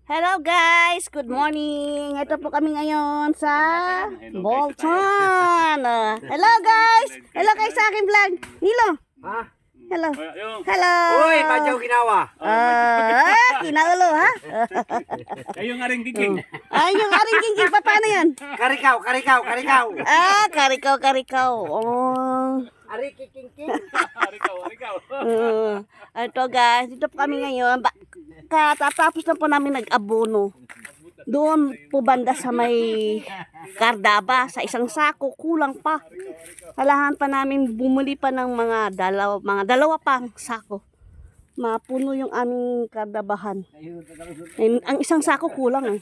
Hello guys, good morning. Ito po kami ngayon sa Bolton. Hello guys. Hello kayo sa aking vlog. Nilo. Ha? Hello. Hello. Uy, madyaw ginawa. Kinaulo ha? Yung aring giking. Yung aring gingging pa, paano yan? Karikaw. Karikaw. Oh. Ari kikingking. Arikaw. Ito guys, dito po kami ngayon. Katapos na po namin nag-abono. Doon po banda sa may Cardaba, sa isang sako, kulang pa. Kailangan pa namin bumuli pa ng mga dalawa pang sako. Mapuno yung aming Cardabahan. Ang isang sako kulang eh.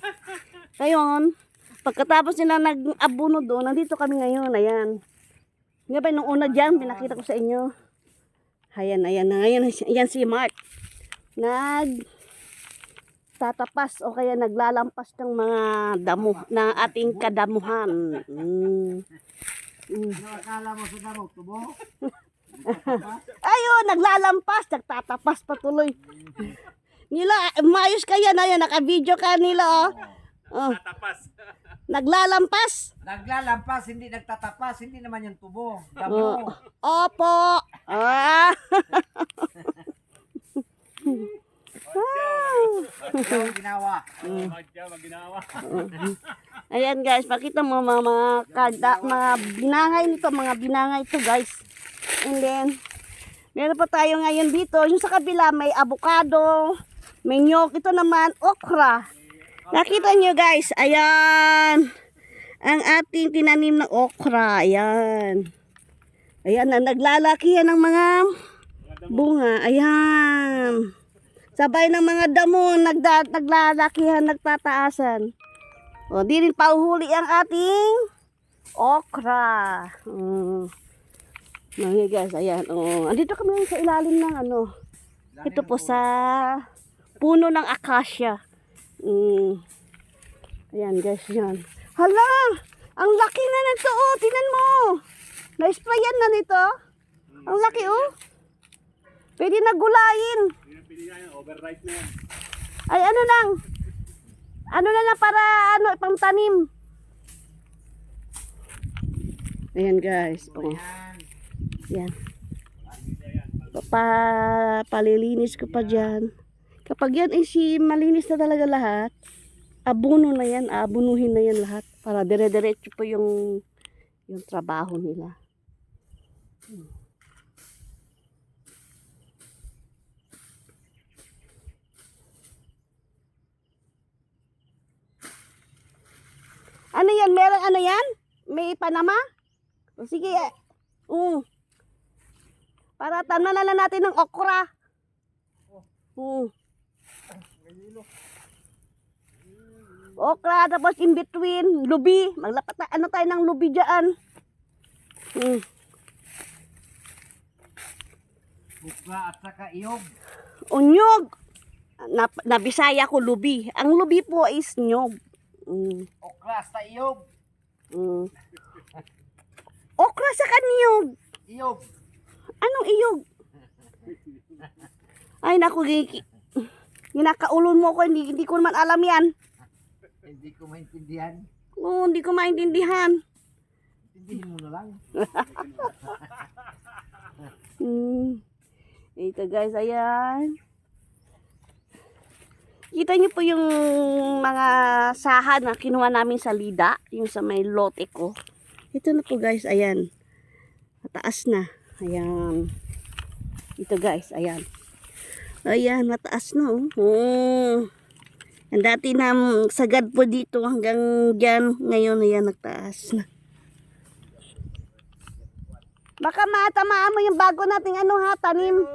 Ngayon, pagkatapos nila nag-abono doon, nandito kami ngayon, ayan. Nga ba, nung una dyan, pinakita ko sa inyo. Ayan si Mark. Tatapas o kaya naglalampas ng mga damo, ng ating kadamuhan. Akala mo sa damo, tubo? Ayun, naglalampas, nagtatapas patuloy. Nila, maayos kaya na yan, naka-video ka nila, oh. Tapas. Naglalampas. Naglalampas, hindi nagtatapas, hindi naman yung tubo. Damo. Opo. Madyaw ginawa. Maginawa. Ayan guys, pakita mo mga binangay nito, mga binangay ito guys. And then, meron pa tayo ngayon dito. Yung sa kabila may avocado, may nyog. Ito naman, okra. Nakita nyo guys, ayan. Ang ating tinanim na okra, ayan. Ayan na, naglalaki yan ng mga bunga, ayan. Sabay ng mga damo, naglalakihan, nagtataasan. O, di rin pauhuli ang ating okra. Mga guys, ayan. O, andito kami sa ilalim ng ano. Ito po sa puno ng akasya. Ayan guys, yan. Hala! Ang laki na nito, oh. Tingnan mo. Na-sprayan na nito. Ang laki, oh. Pwede na gulayin. Overripe na yan. Ay, ano lang para pang tanim. Ayan guys, oh. Yan. Palilinis ko pa dyan. Kapag yan malinis na talaga lahat, abunuhin na yan lahat para dire-diretso po yung trabaho nila. Ano yan? Meron ano yan? May panama? O sige. Para tanan na lang natin ng okra. Okra, tapos in between, lubi. Maglapat na ano tayo ng lubi dyan. Bukla at saka iyog. Unyog. Nabisaya ko lubi. Ang lubi po is nyog. Okra sa iyog. Okra sa kanyog. Iyog. Anong iyog? Ay naku, ginakaulon mo ko, hindi ko naman alam yan. Hindi ko maintindihan. Oo, hindi ko maintindihan. Intindihin mo na lang. Ito guys, ayan. Kita niyo po yung mga saha na kinuha namin sa Lida, yung sa may lote ko. Ito na po guys, ayan. Mataas na. Ayan. Ito guys, ayan. Ayan, mataas na oh. Ang dati na sagad po dito hanggang dyan. Ngayon, ayan, nagtaas na. Baka matamaan mo yung bago nating tanim.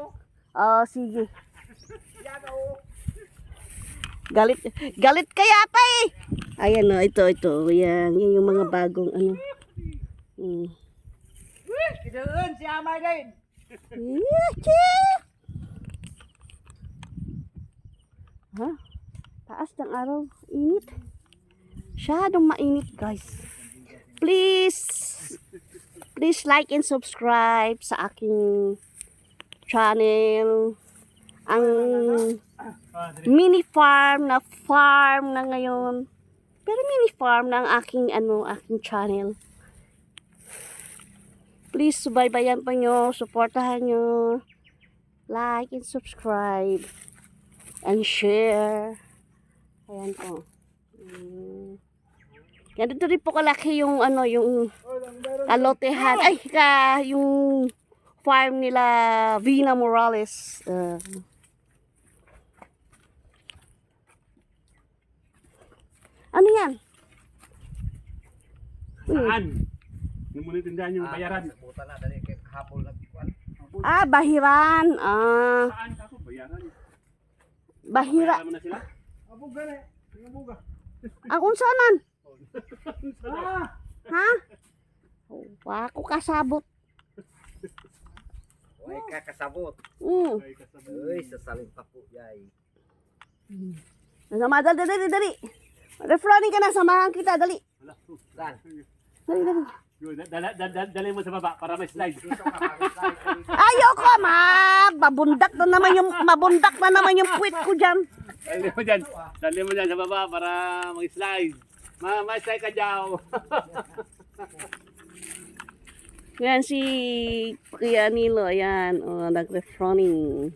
Oh, sige. Galit kaya pa eh. Ayan o, ito. Ayan, yan yung mga bagong ano. Kidoon si Amay din. Ha? Taas ng araw. Init. Masyadong mainit guys. Please like and subscribe sa aking channel. Ang mini farm na ngayon. Pero mini farm na ang aking channel. Please subaybayan po nyo, suportahan nyo, like and subscribe and share. Ayan po. Ganito rin po kalaki yung yung kalotehan. Ay, yung farm nila Vina Morales. Ano yan? Saan? Yung muna tindahan yung bayaran. Buta na, dali kay hapol na bikuan. Bahiran. Saan ka po bayaran? Bahira. Bayaran mo na sila? Abog gani, abuga. Ang unsaman? Ah, Ha? Ako kasabot. way kakasabot. Ay, kasabot. Uy, sasaling pa po yay. Dali. Refrowning ka na, samahan kita, dali. Wala. Saan? Dali. Yun, dali mo sa baba para may slide. Ayoko, mabundak na naman yung puwit ko dyan. Dali mo dyan sa baba para mag-slide. May slide ka dyan. Yan si Kuya Nilo, ayan, nag-refrowning.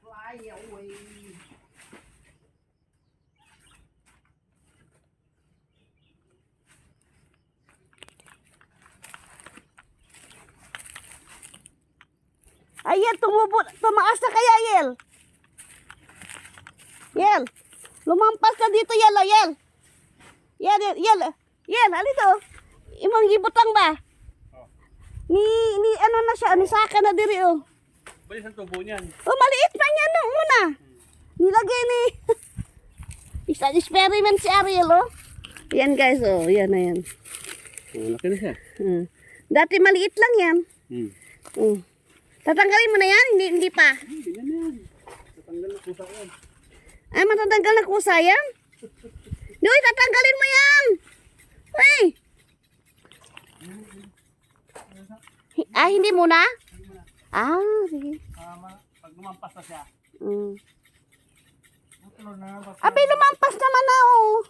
Fly away. Ayan, tumaas na kaya, Yel. Yel, lumampas ka dito, Yel, Yel. Yel, alito. Imong gibutang ba? Ni ano na siya, ni saka na diri, oh. Balis ang tubo niyan. Maliit pa niya nung una. Nilagay ni... Isang experiment si Ariel, oh. Yan, guys, oh. Yan na yan. Laki na siya. Dati maliit lang yan. Tatanggalin mo na yan? Hindi pa. Ganyan na yan. Tatanggal na kusa yan. Ay, matatanggal na kusa yan? Doy, tatanggalin mo yan! Hey! Hindi muna? Sige. Pag lumampas na siya. Abi, lumampas naman na, oh.